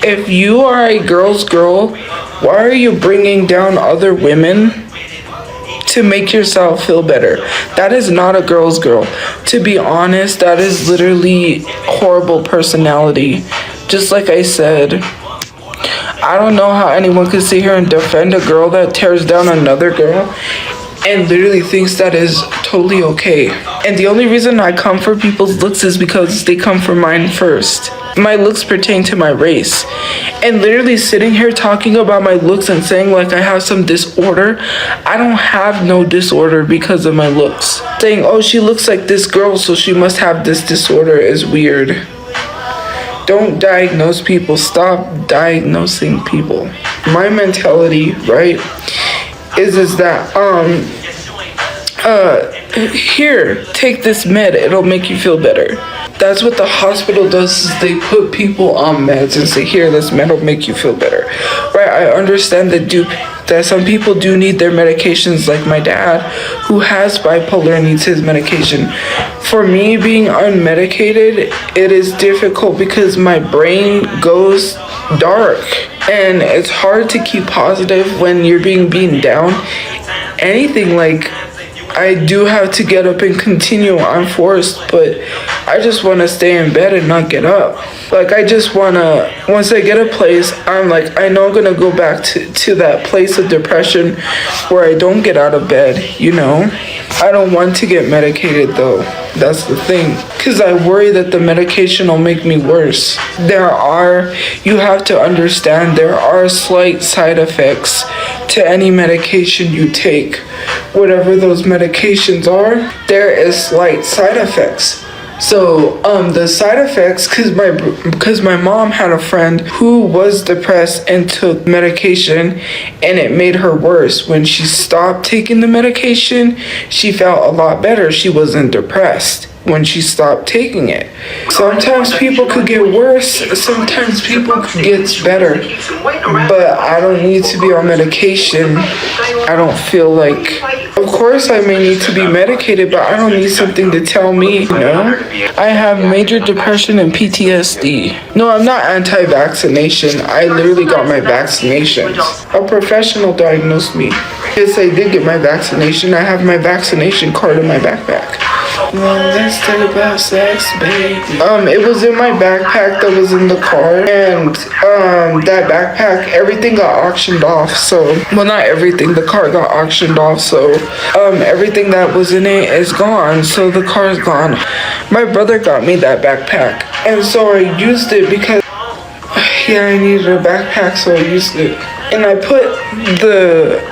If you are a girl's girl, why are you bringing down other women to make yourself feel better? That is not a girl's girl. To be honest, that is literally horrible personality. Just like I said, I don't know how anyone could sit here and defend a girl that tears down another girl and literally thinks that is totally okay. And the only reason I come for people's looks is because they come for mine first. My looks pertain to my race. And literally sitting here talking about my looks and saying like I have some disorder, I don't have no disorder because of my looks. Saying, oh, she looks like this girl, so she must have this disorder is weird. Don't diagnose people. Stop diagnosing people. My mentality, right, is that here, take this med, it'll make you feel better. That's what the hospital does, is they put people on meds and say, here, this med will make you feel better. Right, I understand that some people do need their medications, like my dad, who has bipolar, needs his medication. For me, being unmedicated, it is difficult because my brain goes dark. And it's hard to keep positive when you're being beaten down. Anything like, I do have to get up and continue. I'm forced, but I just want to stay in bed and not get up. Like, I just want to, once I get a place, I'm like, I know I'm going to go back to that place of depression where I don't get out of bed, you know? I don't want to get medicated though. That's the thing. Because I worry that the medication will make me worse. You have to understand, there are slight side effects to any medication you take. Whatever those medications are, there is slight side effects. So, the side effects, because my mom had a friend who was depressed and took medication, and it made her worse. When she stopped taking the medication, she felt a lot better. She wasn't depressed when she stopped taking it. Sometimes people could get worse, sometimes people could get better, but I don't need to be on medication. I don't feel like, of course I may need to be medicated, but I don't need something to tell me, you know? I have major depression and PTSD. No, I'm not anti-vaccination. I literally got my vaccinations. A professional diagnosed me. Yes, I did get my vaccination. I have my vaccination card in my backpack. Well, let's talk about sex, baby. It was in my backpack that was in the car, and that backpack, everything got auctioned off. So, well, not everything. The car got auctioned off. So, everything that was in it is gone. So the car is gone. My brother got me that backpack, and so I used it because I needed a backpack, so I used it. And I put the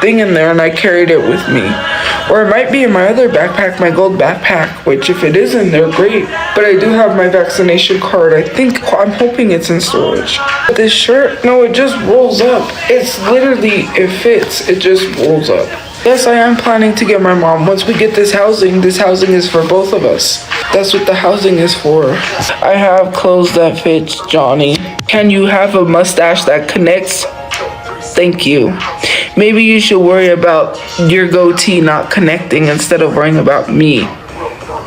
thing in there and I carried it with me. Or it might be in my other backpack, my gold backpack, which if it is in there, great. But I do have my vaccination card. I'm hoping it's in storage. This shirt, no, it just rolls up. It's literally, it fits. It just rolls up. Yes, I am planning to get my mom. Once we get this housing is for both of us. That's what the housing is for. I have clothes that fit Johnny. Can you have a mustache that connects? Thank you. Maybe you should worry about your goatee not connecting instead of worrying about me.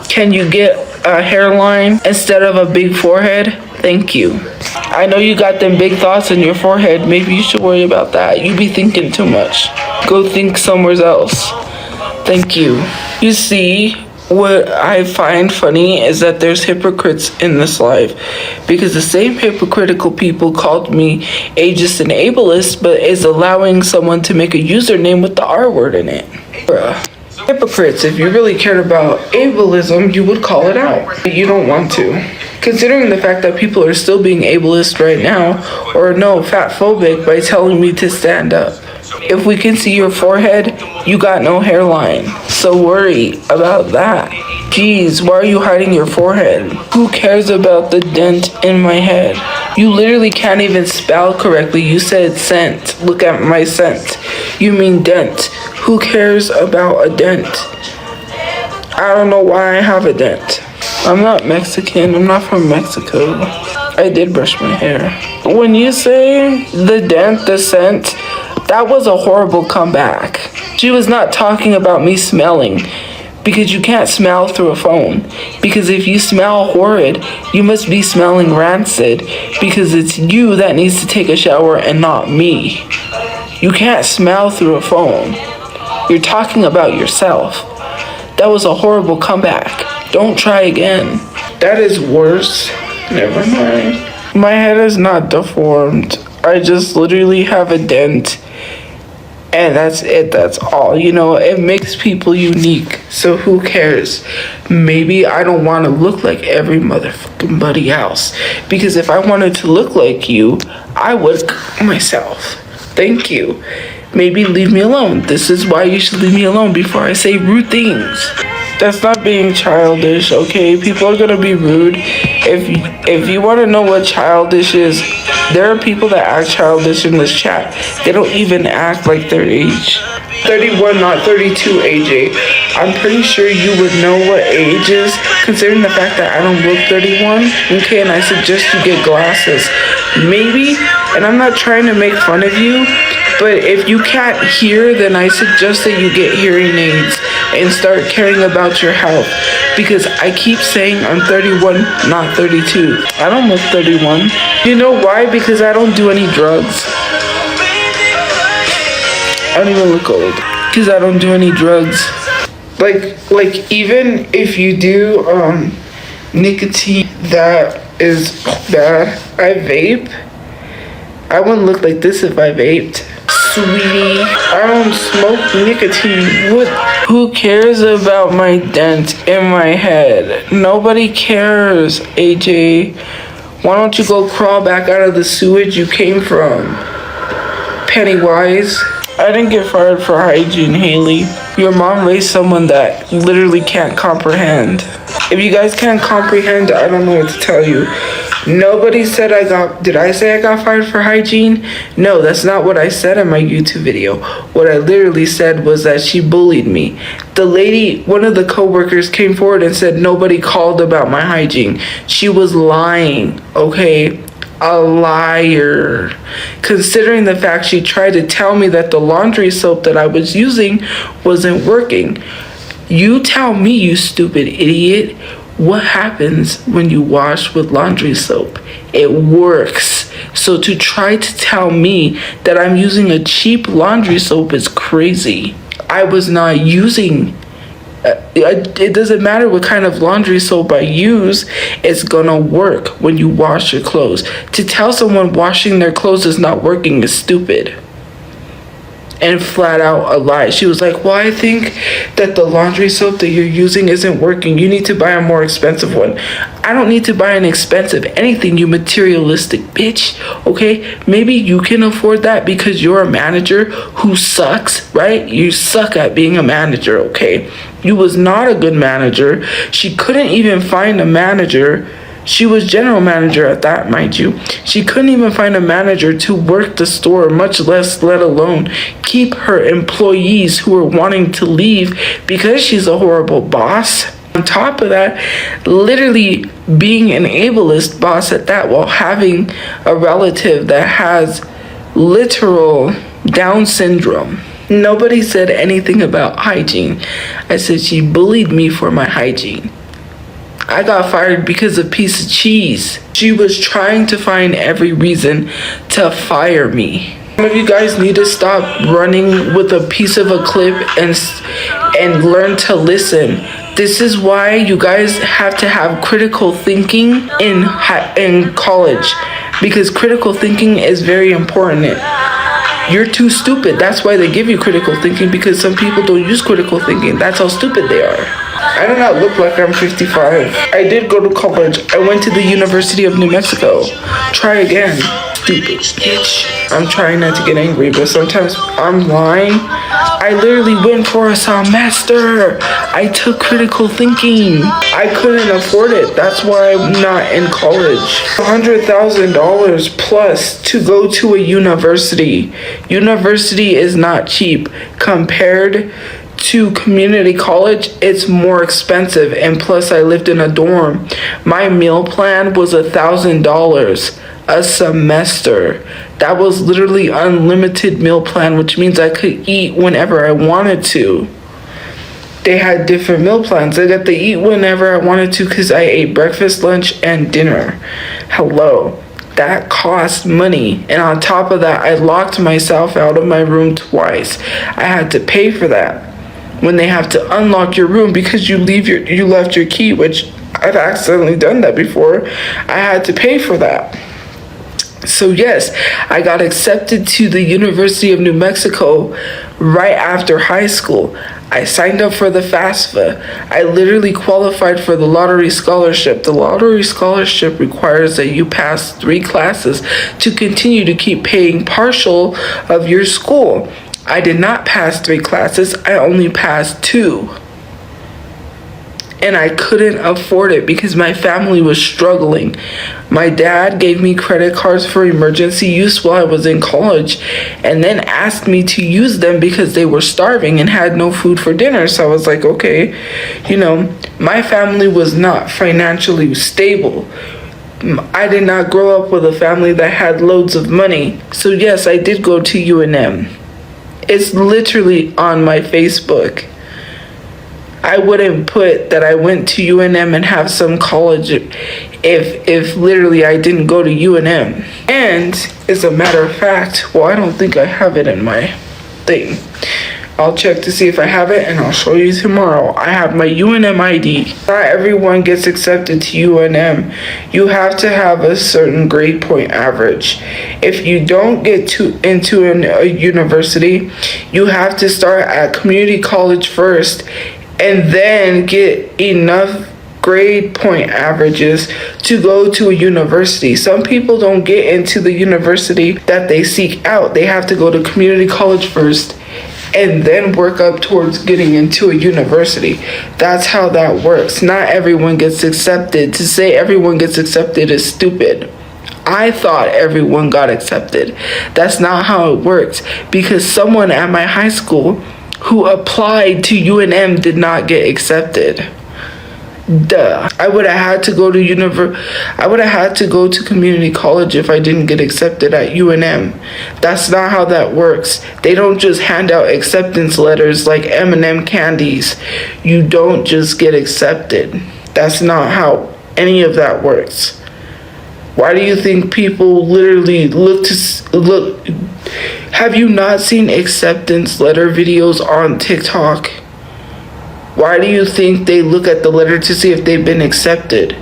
Can you get a hairline instead of a big forehead? Thank you. I know you got them big thoughts in your forehead. Maybe you should worry about that. You be thinking too much. Go think somewhere else. Thank you. You see, what I find funny is that there's hypocrites in this life, because the same hypocritical people called me ageist and ableist, but is allowing someone to make a username with the R word in it. Bruh. Hypocrites, if you really cared about ableism, you would call it out. But you don't want to. Considering the fact that people are still being ableist right now, or no, fatphobic, by telling me to stand up. If we can see your forehead, you got no hairline. So worry about that. Jeez, why are you hiding your forehead? Who cares about the dent in my head? You literally can't even spell correctly. You said scent. Look at my scent. You mean dent. Who cares about a dent? I don't know why I have a dent. I'm not Mexican. I'm not from Mexico. I did brush my hair. When you say the dent, the scent, that was a horrible comeback. She was not talking about me smelling. Because you can't smell through a phone. Because if you smell horrid, you must be smelling rancid. Because it's you that needs to take a shower and not me. You can't smell through a phone. You're talking about yourself. That was a horrible comeback. Don't try again. That is worse. Never mind. My head is not deformed. I just literally have a dent. And that's it, that's all. You know, it makes people unique. So who cares? Maybe I don't want to look like every motherfucking buddy else. Because if I wanted to look like you, I would myself. Thank you. Maybe leave me alone. This is why you should leave me alone before I say rude things. That's not being childish, okay? People are gonna be rude. If you want to know what childish is, there are people that act childish in this chat. They don't even act like their age. 31, not 32, AJ. I'm pretty sure you would know what age is, considering the fact that I don't look 31. Okay, and I suggest you get glasses. Maybe, and I'm not trying to make fun of you, but if you can't hear, then I suggest that you get hearing aids and start caring about your health. Because I keep saying I'm 31, not 32. I don't look 31. You know why? Because I don't do any drugs. I don't even look old. Because I don't do any drugs. Like even if you do nicotine that is bad, I vape. I wouldn't look like this if I vaped. Sweetie, I don't smoke nicotine. What? Who cares about my dent in my head? Nobody cares, AJ. Why don't you go crawl back out of the sewage you came from? Pennywise. I didn't get fired for hygiene, Haley. Your mom raised someone that literally can't comprehend. If you guys can't comprehend, I don't know what to tell you. Nobody said did I say I got fired for hygiene? No, that's not what I said in my YouTube video. What I literally said was that she bullied me. The lady, one of the co-workers came forward and said nobody called about my hygiene. She was lying, okay? A liar. Considering the fact she tried to tell me that the laundry soap that I was using wasn't working. You tell me, you stupid idiot. What happens when you wash with laundry soap? It works. So to try to tell me that I'm using a cheap laundry soap is crazy. I was not using it doesn't matter what kind of laundry soap I use, it's gonna work when you wash your clothes. To tell someone washing their clothes is not working is stupid. And flat out a lie. She was like, well, I think that the laundry soap that you're using isn't working. You need to buy a more expensive one. I don't need to buy an expensive anything, you materialistic bitch. Okay? Maybe you can afford that because you're a manager who sucks, right? You suck at being a manager, okay? You was not a good manager. She couldn't even find a manager. She was general manager at that, mind you. She couldn't even find a manager to work the store, much less let alone keep her employees who were wanting to leave because she's a horrible boss. On top of that, literally being an ableist boss at that while having a relative that has literal Down syndrome. Nobody said anything about hygiene. I said she bullied me for my hygiene. I got fired because of piece of cheese. She was trying to find every reason to fire me. Some of you guys need to stop running with a piece of a clip and learn to listen. This is why you guys have to have critical thinking in college, because critical thinking is very important. You're too stupid. That's why they give you critical thinking, because some people don't use critical thinking. That's how stupid they are. I do not look like I'm 55. I did go to college. I went to the University of New Mexico. Try again, stupid bitch. I'm trying not to get angry, but sometimes I'm lying. I literally went for a semester. I took critical thinking. I couldn't afford it. That's why I'm not in college. $100,000 plus to go to a university. University is not cheap compared to community college. It's more expensive, and plus I lived in a dorm. My meal plan was $1,000 a semester. That was literally unlimited meal plan, which means I could eat whenever I wanted to. They had different meal plans. I got to eat whenever I wanted to because I ate breakfast, lunch, and dinner. Hello. That cost money. And on top of that, I locked myself out of my room twice. I had to pay for that. When they have to unlock your room because you left your key, which I've accidentally done that before, I had to pay for that. So yes, I got accepted to the University of New Mexico right after high school. I signed up for the FAFSA. I literally qualified for the lottery scholarship. The lottery scholarship requires that you pass 3 classes to continue to keep paying partial of your school. I did not pass 3 classes. I only passed 2. And I couldn't afford it because my family was struggling. My dad gave me credit cards for emergency use while I was in college and then asked me to use them because they were starving and had no food for dinner. So I was like, okay, my family was not financially stable. I did not grow up with a family that had loads of money. So yes, I did go to UNM. It's literally on my Facebook. I wouldn't put that I went to UNM and have some college if literally I didn't go to UNM. And as a matter of fact, well, I don't think I have it in my thing. I'll check to see if I have it and I'll show you tomorrow. I have my UNM ID. Not everyone gets accepted to UNM. You have to have a certain grade point average. If you don't get into a university, you have to start at community college first and then get enough grade point averages to go to a university. Some people don't get into the university that they seek out. They have to go to community college first and then work up towards getting into a university. That's how that works. Not everyone gets accepted. To say everyone gets accepted is stupid. I thought everyone got accepted. That's not how it works because someone at my high school who applied to UNM did not get accepted. Duh. I would have had to go to community college if I didn't get accepted at UNM. That's not how that works. They don't just hand out acceptance letters like M&M candies. You don't just get accepted. That's not how any of that works. Why do you think people literally look? Have you not seen acceptance letter videos on TikTok? Why do you think they look at the letter to see if they've been accepted?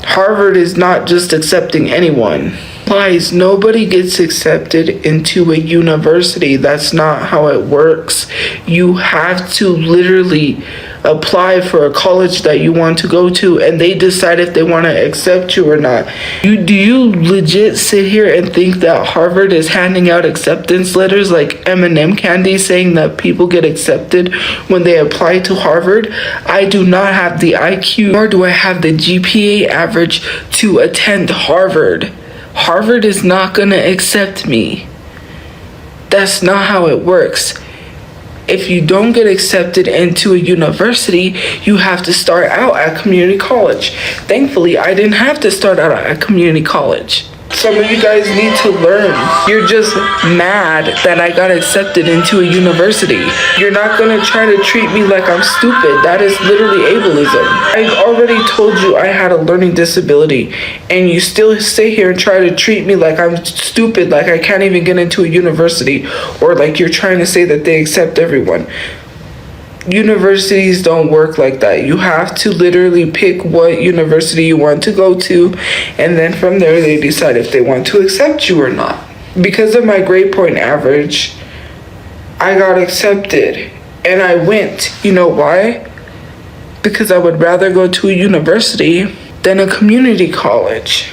Harvard is not just accepting anyone. Guys, nobody gets accepted into a university. That's not how it works. You have to literally apply for a college that you want to go to and they decide if they want to accept you or not. Do you legit sit here and think that Harvard is handing out acceptance letters like M&M candy saying that people get accepted when they apply to Harvard? I do not have the IQ nor do I have the GPA average to attend Harvard. Harvard is not going to accept me. That's not how it works. If you don't get accepted into a university, you have to start out at community college. Thankfully, I didn't have to start out at community college. Some of you guys need to learn. You're just mad that I got accepted into a university. You're not gonna try to treat me like I'm stupid. That is literally ableism. I already told you I had a learning disability, and you still sit here and try to treat me like I'm stupid, like I can't even get into a university, or like you're trying to say that they accept everyone. Universities don't work like that. You have to literally pick what university you want to go to, and then from there they decide if they want to accept you or not. Because of my grade point average, I got accepted and I went. You know why? Because I would rather go to a university than a community college.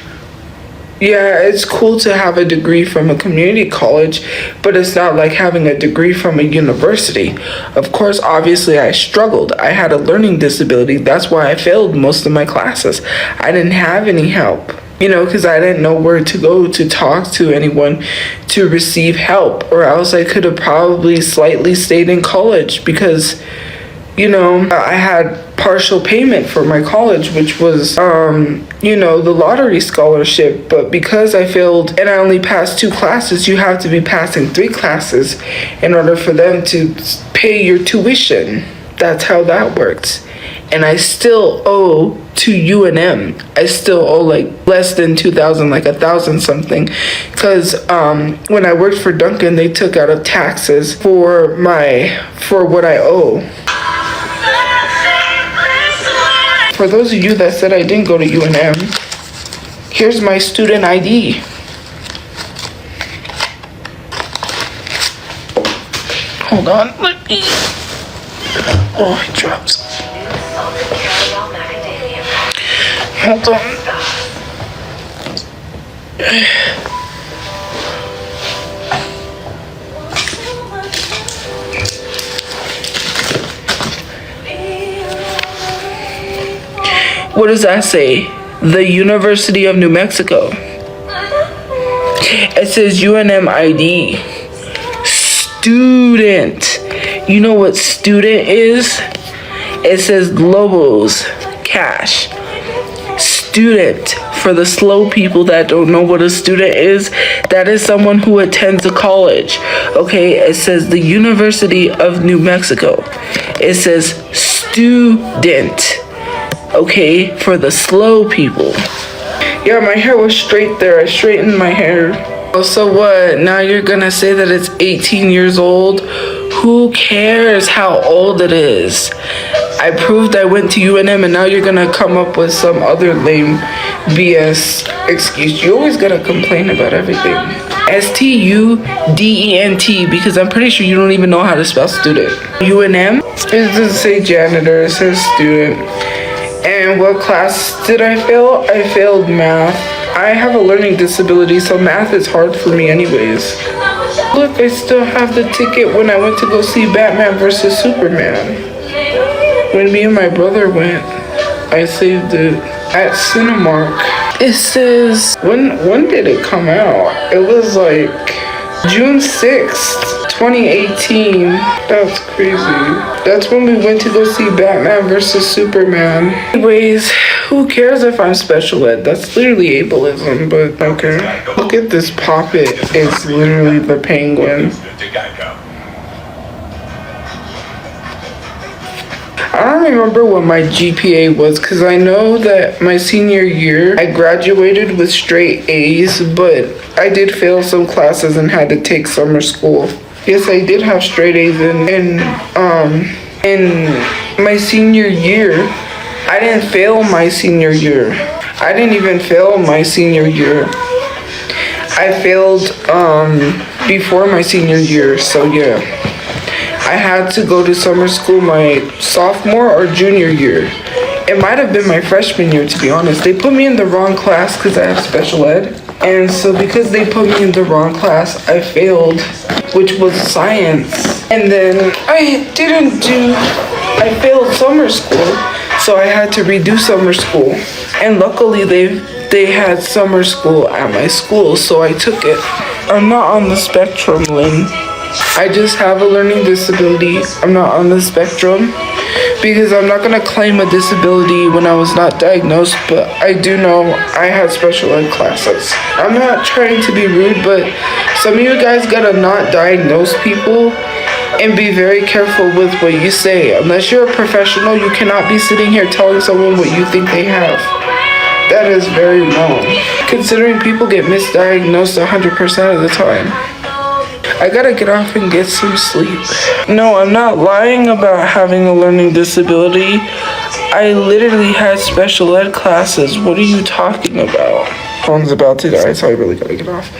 Yeah, it's cool to have a degree from a community college, but it's not like having a degree from a university. Of course, obviously, I struggled. I had a learning disability. That's why I failed most of my classes. I didn't have any help, because I didn't know where to go to talk to anyone to receive help, or else I could have probably slightly stayed in college because, I had partial payment for my college, which was, the lottery scholarship. But because I failed and I only passed 2 classes, you have to be passing 3 classes in order for them to pay your tuition. That's how that works. And I still owe to UNM. I still owe like less than 2,000, like 1,000 something. Because when I worked for Dunkin, they took out of taxes for what I owe. For those of you that said I didn't go to UNM, here's my student ID. Hold on, let me. Oh, it drops. Hold on. What does that say? The University of New Mexico. It says UNM ID. Student. You know what student is? It says globals, cash. Student, for the slow people that don't know what a student is, that is someone who attends a college. Okay, it says the University of New Mexico. It says student. Okay, for the slow people. Yeah, my hair was straight there. I straightened my hair. So what? Now you're gonna say that it's 18 years old? Who cares how old it is? I proved I went to UNM, and now you're gonna come up with some other lame BS excuse. You always gotta complain about everything. STUDENT, because I'm pretty sure you don't even know how to spell student. UNM? It doesn't say janitor, it says student. And what class did I fail? I failed math. I have a learning disability, so math is hard for me anyways. Look, I still have the ticket when I went to go see Batman vs. Superman. When me and my brother went, I saved it at Cinemark. It says, when did it come out? It was like June 6th, 2018. That's crazy. That's when we went to go see Batman vs. Superman. Anyways, who cares if I'm special ed? That's literally ableism, but okay. Look at this poppet. It's literally the penguin. I don't remember what my GPA was, because I know that my senior year, I graduated with straight A's, but I did fail some classes and had to take summer school. Yes, I did have straight A's in my senior year. I didn't fail my senior year. I didn't even fail my senior year. I failed before my senior year, so yeah. I had to go to summer school my sophomore or junior year. It might have been my freshman year, to be honest. They put me in the wrong class because I have special ed. And so because they put me in the wrong class, I failed, which was science. And then I failed summer school, so I had to redo summer school. And luckily they had summer school at my school, so I took it. I'm not on the spectrum, Lynn. I just have a learning disability. I'm not on the spectrum because I'm not going to claim a disability when I was not diagnosed, but I do know I had special ed classes. I'm not trying to be rude, but some of you guys got to not diagnose people and be very careful with what you say. Unless you're a professional, you cannot be sitting here telling someone what you think they have. That is very wrong, considering people get misdiagnosed 100% of the time. I gotta get off and get some sleep. No, I'm not lying about having a learning disability. I literally had special ed classes. What are you talking about? Phone's about to die, so I really gotta get off.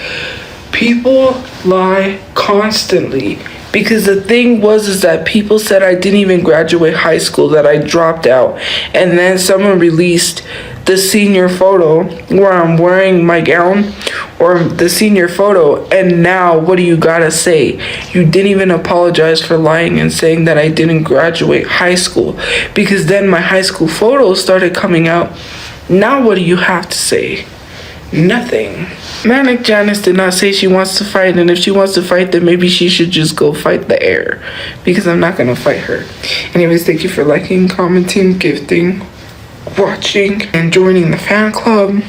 People lie constantly. Because the thing is that people said I didn't even graduate high school, that I dropped out. And then someone released the senior photo where I'm wearing my gown, or the senior photo, and now what do you gotta say? You didn't even apologize for lying and saying that I didn't graduate high school, because then my high school photos started coming out. Now what do you have to say? Nothing. Manic Janice did not say she wants to fight, and if she wants to fight, then maybe she should just go fight the air, because I'm not gonna fight her. Anyways, thank you for liking, commenting, gifting, watching, and joining the fan club.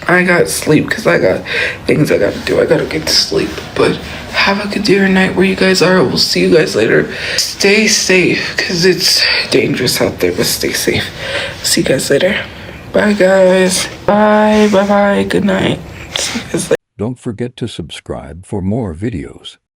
I got sleep because I got things I gotta do. I gotta get to sleep. But have a good day or night where you guys are. We'll see you guys later. Stay safe because it's dangerous out there, but stay safe. See you guys later. Bye, guys. Bye. Bye. Bye. Good night. See you guys later. Don't forget to subscribe for more videos.